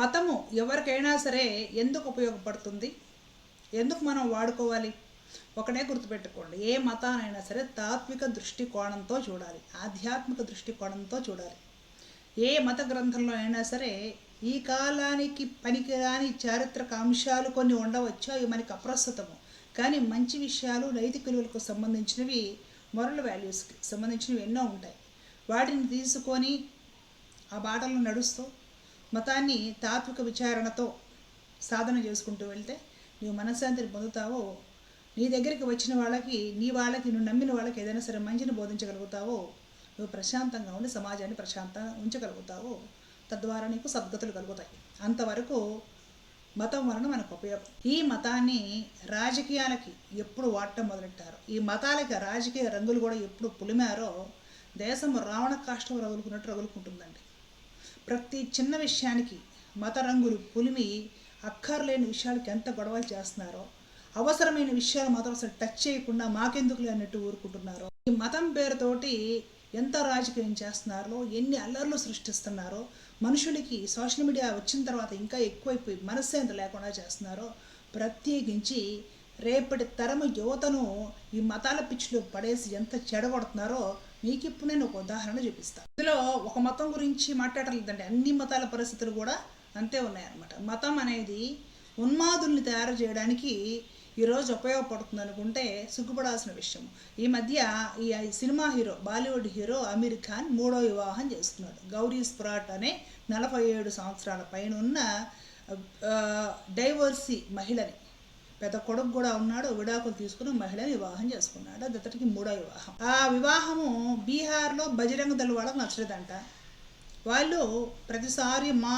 మతము ఎవరికైనా సరే ఎందుకు ఉపయోగపడుతుంది, ఎందుకు మనం వాడుకోవాలి? ఒకటే గుర్తుపెట్టుకోండి, ఏ మతానైనా సరే తాత్విక దృష్టికోణంతో చూడాలి, ఆధ్యాత్మిక దృష్టికోణంతో చూడాలి. ఏ మత గ్రంథంలో అయినా సరే ఈ కాలానికి పనికిరాని చారిత్రక అంశాలు కొన్ని ఉండవచ్చు, అవి మనకి అప్రస్తుతము. కానీ మంచి విషయాలు, నైతిక విలువలకు సంబంధించినవి, మొరల్ వాల్యూస్కి సంబంధించినవి ఎన్నో ఉంటాయి. వాటిని తీసుకొని ఆ బాటలను నడుస్తూ మతాన్ని తాత్విక విచారణతో సాధన చేసుకుంటూ వెళ్తే నువ్వు మనశ్శాంతిని పొందుతావో, నీ దగ్గరికి వచ్చిన వాళ్ళకి, నువ్వు నమ్మిన వాళ్ళకి ఏదైనా సరే మంచిని బోధించగలుగుతావో, నువ్వు ప్రశాంతంగా ఉండి సమాజాన్ని ప్రశాంతంగా ఉంచగలుగుతావో, తద్వారా నీకు సద్గతులు కలుగుతాయి. అంతవరకు మతం వలన మనకు ఉపయోగం. ఈ మతాన్ని రాజకీయాలకి ఎప్పుడు వాడటం మొదలెట్టారో, ఈ మతాలకి రాజకీయ రంగులు కూడా ఎప్పుడు పులిమారో, దేశం రావణ కాష్టం రగులుకున్నట్టు రగులుకుంటుందండి. ప్రతి చిన్న విషయానికి మత రంగులు పులిమి అక్కర్లేని విషయాలకి ఎంత గొడవలు చేస్తున్నారో, అవసరమైన విషయాలు మాత్రం అసలు టచ్ చేయకుండా మాకెందుకులే అన్నట్టు ఊరుకుంటున్నారో, ఈ మతం పేరుతోటి ఎంత రాజకీయం చేస్తున్నారో, ఎన్ని అల్లర్లు సృష్టిస్తున్నారో, మనుషులకి సోషల్ మీడియా వచ్చిన తర్వాత ఇంకా ఎక్కువైపోయి మనశ్శాంతి లేకుండా చేస్తున్నారో, ప్రత్యేకించి రేపటి తరము యువతను ఈ మతాల పిచ్చిలో పడేసి ఎంత చెడగొడుతున్నారో మీకు ఇప్పుడు నేను ఒక ఉదాహరణ చూపిస్తాను. ఇందులో ఒక మతం గురించి మాట్లాడలేదండి, అన్ని మతాల పరిస్థితులు కూడా అంతే ఉన్నాయన్నమాట. మతం అనేది ఉన్మాదుల్ని తయారు చేయడానికి ఈరోజు ఉపయోగపడుతుంది అనుకుంటే సిగ్గుపడాల్సిన విషయం. ఈ మధ్య ఈ cinema hero, Bollywood hero Aamir Khan 3వ వివాహం చేసుకున్నాడు. గౌరీ స్ప్రాట్ అనే 47 సంవత్సరాల పైన ఉన్న డైవర్సీ మహిళని, పెద్ద కొడుకు కూడా ఉన్నాడు, విడాకులు తీసుకుని మహిళని వివాహం చేసుకున్నాడు. అది అతడికి 3వ వివాహం. ఆ వివాహము బీహార్లో బజరంగ దళ వాళ్ళకు నచ్చలేదంట. వాళ్ళు ప్రతిసారి మా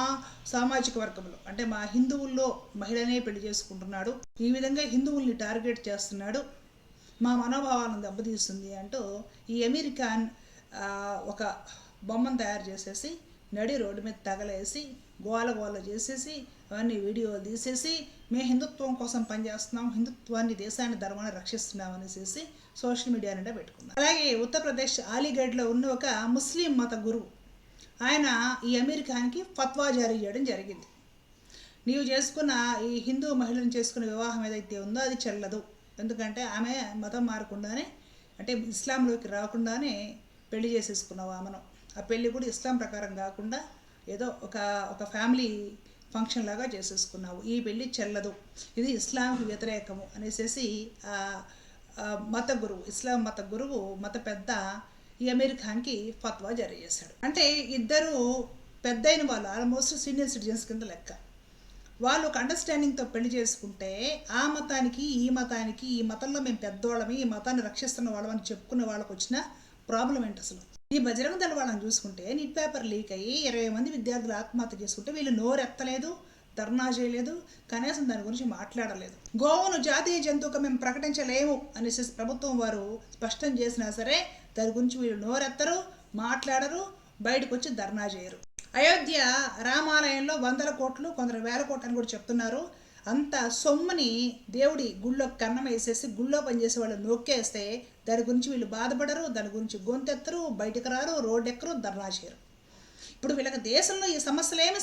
సామాజిక వర్గంలో, అంటే మా హిందువుల్లో మహిళనే పెళ్లి చేసుకుంటున్నాడు, ఈ విధంగా హిందువుల్ని టార్గెట్ చేస్తున్నాడు, మా మనోభావాలను దెబ్బతీస్తుంది అంటూ ఈ అమీర్ ఖాన్ ఒక బొమ్మను తయారు చేసేసి నడి రోడ్డు మీద తగలేసి గోల చేసేసి అవన్నీ వీడియోలు తీసేసి మేము హిందుత్వం కోసం పనిచేస్తున్నాం, హిందుత్వాన్ని, దేశాన్ని, ధర్మాన్ని రక్షిస్తున్నాం అనేసి సోషల్ మీడియా నిండా పెట్టుకున్నాం. అలాగే ఉత్తరప్రదేశ్ అలీగఢ్లో ఉన్న ఒక ముస్లిం మత గురువు, ఆయన ఈ అమీర్ ఖాన్కి ఫత్వా జారీ చేయడం జరిగింది. నీవు చేసుకున్న ఈ హిందూ మహిళను చేసుకున్న వివాహం ఏదైతే ఉందో అది చెల్లదు, ఎందుకంటే ఆమె మతం మారకుండానే, అంటే ఇస్లాంలోకి రాకుండానే పెళ్లి చేసేసుకున్నావు ఆమెను. ఆ పెళ్ళి కూడా ఇస్లాం ప్రకారం కాకుండా ఏదో ఒక ఫ్యామిలీ ఫంక్షన్ లాగా చేసేసుకున్నావు, ఈ పెళ్ళి చెల్లదు, ఇది ఇస్లాంకి వ్యతిరేకము అనేసి మత గురువు, ఇస్లాం మత గురువు, మత పెద్ద ఈ అమీర్ ఖాన్కి ఫత్వా జారీ చేశాడు. అంటే ఇద్దరు పెద్దయిన వాళ్ళు, ఆల్మోస్ట్ సీనియర్ సిటిజన్స్ కింద లెక్క. వాళ్ళు ఒక అండర్స్టాండింగ్తో పెళ్లి చేసుకుంటే ఆ మతానికి ఈ మతానికి, ఈ మతంలో మేము పెద్దవాళ్ళమి, ఈ మతాన్ని రక్షిస్తున్న వాళ్ళమని చెప్పుకునే వాళ్ళకి వచ్చిన ప్రాబ్లం ఏంటి అసలు? ఈ బజరంగ దళ వాళ్ళని చూసుకుంటే నీట్ పేపర్ లీక్ అయ్యి 20 మంది విద్యార్థులు ఆత్మహత్య చేసుకుంటే వీళ్ళు నోరెత్తలేదు, ధర్నా చేయలేదు, కనీసం దాని గురించి మాట్లాడలేదు. గోవును జాతీయ జంతువుగా మేము ప్రకటించలేము అనేసి ప్రభుత్వం వారు స్పష్టం చేసినా సరే దాని గురించి వీళ్ళు నోరెత్తరు, మాట్లాడరు, బయటకు వచ్చి ధర్నా చేయరు. అయోధ్య రామాలయంలో 100 కోట్లు, కొందరు 1000 కోట్లు అని కూడా చెప్తున్నారు. అంత సొమ్ముని దేవుడి గుళ్ళో కన్నం వేసేసి గుళ్ళో పనిచేసే వాళ్ళు నొక్కేస్తే దాని గురించి వీళ్ళు బాధపడరు, దాని గురించి గొంతెత్తరు, బయటకు రారు, రోడ్డు ఎక్కరు, ధర్నా చేయరు. ఇప్పుడు వీళ్ళకి దేశంలో ఈ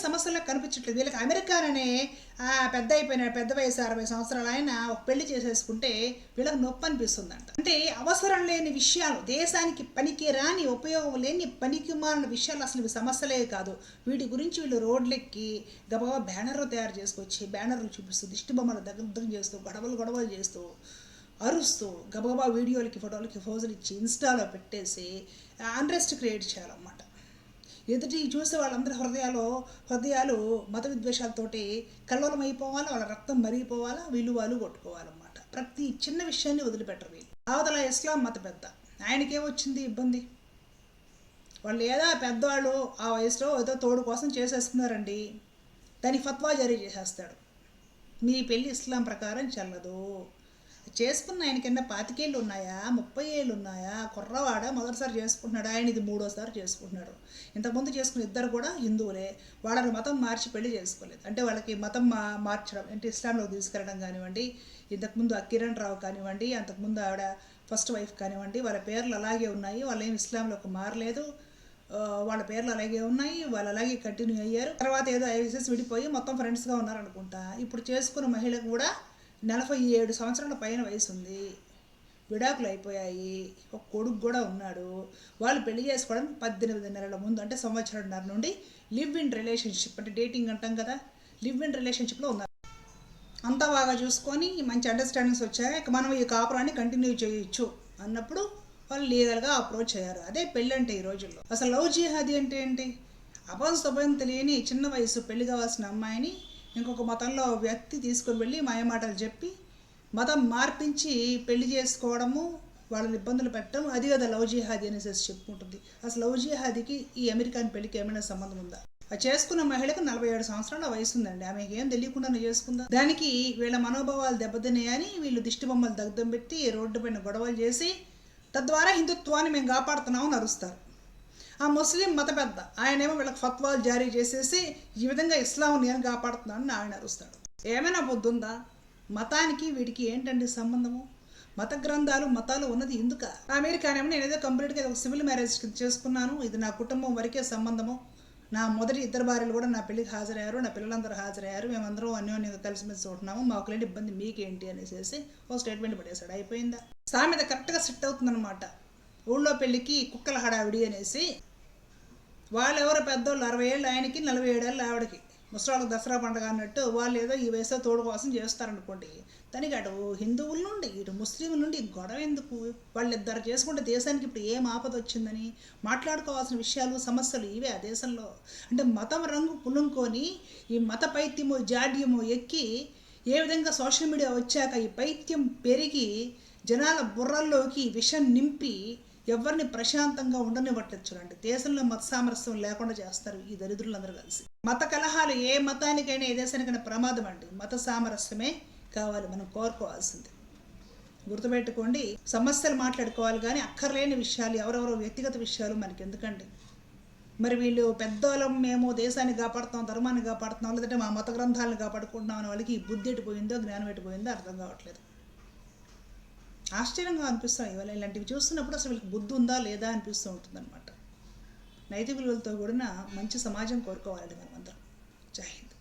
సమస్యలు కనిపించట్లేదు. వీళ్ళకి అమెరికా అనే పెద్ద వయసు 60 సంవత్సరాలు ఆయన ఒక పెళ్లి చేసేసుకుంటే వీళ్ళకి నొప్పి అనిపిస్తుందంట. అంటే అవసరం లేని విషయాలు, దేశానికి పనికి రాని, ఉపయోగం లేని, పనికి మాలిన విషయాలు అసలు ఇవి సమస్యలే కాదు. వీటి గురించి వీళ్ళు రోడ్లెక్కి గబగబా బ్యానర్లు తయారు చేసుకొచ్చి బ్యానర్లు చూపిస్తూ, దిష్టి బొమ్మలు దగ్గర చేస్తూ, గొడవలు చేస్తూ, అరుస్తూ, గబగబా వీడియోలకి, ఫోటోలకి ఫోజులు ఇచ్చి ఇన్స్టాలో పెట్టేసి అన్రెస్ట్ క్రియేట్ చేయాలన్నమాట. ఎదుటి చూసే వాళ్ళందరి హృదయాలు మత విద్వేషాలతోటి కల్లోలమైపోవాలి, వాళ్ళ రక్తం మరిగిపోవాలా, వాళ్ళు కొట్టుకోవాలన్నమాట. ప్రతి చిన్న విషయాన్ని వదిలిపెట్టరు వీళ్ళు. అవతల ఇస్లాం మత పెద్ద, ఆయనకేమొచ్చింది ఇబ్బంది? వాళ్ళు ఏదో పెద్దవాళ్ళు ఆ వయసులో ఏదో తోడు కోసం చేసేసుకున్నారండి, దానికి ఫత్వా జారీ చేసేస్తాడు, మీ పెళ్ళి ఇస్లాం ప్రకారం చెల్లదు. చేసుకున్న ఆయనకన్నా 25 ఏళ్ళు ఉన్నాయా, 30 ఏళ్ళు ఉన్నాయా, కుర్రవాడ మొదటిసారి చేసుకుంటున్నాడు, ఆయన ఇది 3వసారి చేసుకుంటున్నాడు. ఇంతకుముందు చేసుకున్న ఇద్దరు కూడా హిందువులే, వాళ్ళని మతం మార్చి పెళ్లి చేసుకోలేదు. అంటే వాళ్ళకి మతం మార్చడం అంటే ఇస్లాంలోకి తీసుకెళ్ళడం కానివ్వండి, ఇంతకుముందు కిరణ్ రావు కానివ్వండి, అంతకుముందు ఆవిడ ఫస్ట్ వైఫ్ కానివ్వండి, వాళ్ళ పేర్లు అలాగే ఉన్నాయి, వాళ్ళు ఏమి ఇస్లాంలోకి మారలేదు. వాళ్ళ పేర్లు అలాగే ఉన్నాయి, వాళ్ళు అలాగే కంటిన్యూ అయ్యారు. తర్వాత ఏదో ఐసెస్ విడిపోయి మొత్తం ఫ్రెండ్స్గా ఉన్నారనుకుంటా. ఇప్పుడు చేసుకున్న మహిళకు కూడా 47 సంవత్సరాల పైన వయసు ఉంది, విడాకులు అయిపోయాయి, ఒక కొడుకు కూడా ఉన్నాడు. వాళ్ళు పెళ్లి చేసుకోవడానికి 18 నెలల ముందు అంటే సంవత్సరంన్నర నుండి లివ్ ఇన్ రిలేషన్షిప్ అంటే డేటింగ్ అంటాం కదా, లివ్ ఇన్ రిలేషన్షిప్లో ఉన్నారు. అంతా బాగా చూసుకొని మంచి అండర్స్టాండింగ్స్ వచ్చాయి, ఇక మనం ఈ కాపురాన్ని కంటిన్యూ చేయొచ్చు అన్నప్పుడు వాళ్ళు లీగల్గా అప్రోచ్ అయ్యారు. అదే పెళ్ళి అంటే ఈ రోజుల్లో. అసలు లవ్ జిహాదీ అంటే ఏంటి? అభం తెలియని చిన్న వయసు పెళ్లి కావాల్సిన అమ్మాయిని ఇంకొక మతంలో వ్యక్తి తీసుకుని వెళ్ళి మాయమాటలు చెప్పి మతం మార్పించి పెళ్లి చేసుకోవడము, వాళ్ళని ఇబ్బందులు పెట్టడం, అది కదా లవ్ జిహాదీ అనేసి చెప్పుకుంటుంది. అసలు లవ్ జిహాదీకి ఈ అమెరికన్ పెళ్లికి ఏమైనా సంబంధం ఉందా? ఆ చేసుకున్న మహిళకు 47 సంవత్సరాల వయసు ఉందండి, ఆమెకి ఏం తెలియకుండా చేసుకుందా? దానికి వీళ్ళ మనోభావాలు దెబ్బతిన్నాయని వీళ్ళు దిష్టి బొమ్మలు దగ్ధం పెట్టి రోడ్డు పైన గొడవలు చేసి తద్వారా హిందుత్వాన్ని మేము కాపాడుతున్నామని అరుస్తారు. ఆ ముస్లిం మత పెద్ద ఆయనేమో వీళ్ళకి ఫత్వాలు జారీ చేసేసి ఈ విధంగా ఇస్లాం నేను కాపాడుతున్నానని ఆయన అరుస్తాడు. ఏమైనా బుద్ధి ఉందా? మతానికి వీడికి ఏంటండి సంబంధము? మత గ్రంథాలు మతాలు ఉన్నది ఎందుక? అమెరికానేమో నేనేదో కంప్లీట్గా ఒక సివిల్ మ్యారేజ్ చేసుకున్నాను, ఇది నా కుటుంబం వరకే సంబంధము, నా మొదటి 2 భార్యలు కూడా నా పెళ్ళికి హాజరయ్యారు, నా పిల్లలందరూ హాజరయ్యారు, మేమందరం అన్యోన్యంగా కలిసిమెలిసి ఉంటున్నాము, మాకు లేని ఇబ్బంది మీకేంటి అనేసి ఓ స్టేట్మెంట్ పడేశాడు. అయిపోయిందా? సామెత కరెక్ట్గా సెట్ అవుతుందన్నమాట. ఊళ్ళో పెళ్ళికి కుక్కల హడావిడి అనేసి. వాళ్ళు ఎవరో పెద్దోళ్ళు 60 ఏళ్ళు ఆయనకి, 47 ఏళ్ళు ఆవిడకి, ముసలాళ్ళకి దసరా పండుగ అన్నట్టు వాళ్ళు ఏదో ఈ వయసులో తోడు కోసం చేస్తారనుకోండి. దానికి అటు హిందువుల నుండి ఇటు ముస్లింల నుండి గొడవ ఎందుకు? వాళ్ళిద్దరు చేసుకుంటే దేశానికి ఇప్పుడు ఏం ఆపద వచ్చిందని మాట్లాడుకోవాల్సిన విషయాలు సమస్యలు ఇవే ఆ దేశంలో. అంటే మతం రంగు పులుంకొని ఈ మత పైత్యము జాడ్యము ఎక్కి ఏ విధంగా సోషల్ మీడియా వచ్చాక ఈ పైత్యం పెరిగి జనాల బుర్రల్లోకి విషం నింపి ఎవరిని ప్రశాంతంగా ఉండనివ్వట్లేదు. చూడండి, దేశంలో మత సామరస్యం లేకుండా చేస్తారు ఈ దరిద్రులందరూ కలిసి. మత కలహాలు ఏ మతానికైనా ఏ దేశానికైనా ప్రమాదం అండి. మత సామరస్యమే కావాలి మనం కోరుకోవాల్సింది. గుర్తుపెట్టుకోండి, సమస్యలు మాట్లాడుకోవాలి కానీ అక్కర్లేని విషయాలు, ఎవరెవరో వ్యక్తిగత విషయాలు మనకి ఎందుకండి? మరి వీళ్ళు పెద్దోళ్ళం, మేము దేశాన్ని కాపాడుతాం, ధర్మాన్ని కాపాడుతున్నాం, లేదంటే మా మత గ్రంథాలను కాపాడుకుంటున్నాం అనే వాళ్ళకి బుద్ధి ఎటుపోయిందో జ్ఞానం ఎటుపోయిందో అర్థం కావట్లేదు. ఆశ్చర్యంగా అనిపిస్తాం ఇవాళ ఇలాంటివి చూస్తున్నప్పుడు. అసలు వీళ్ళకి బుద్ధి ఉందా లేదా అనిపిస్తూ ఉంటుంది అనమాట. నైతిక విలువలతో కూడిన మంచి సమాజం కోరుకోవాలండి మనమందరం. జై హింద్.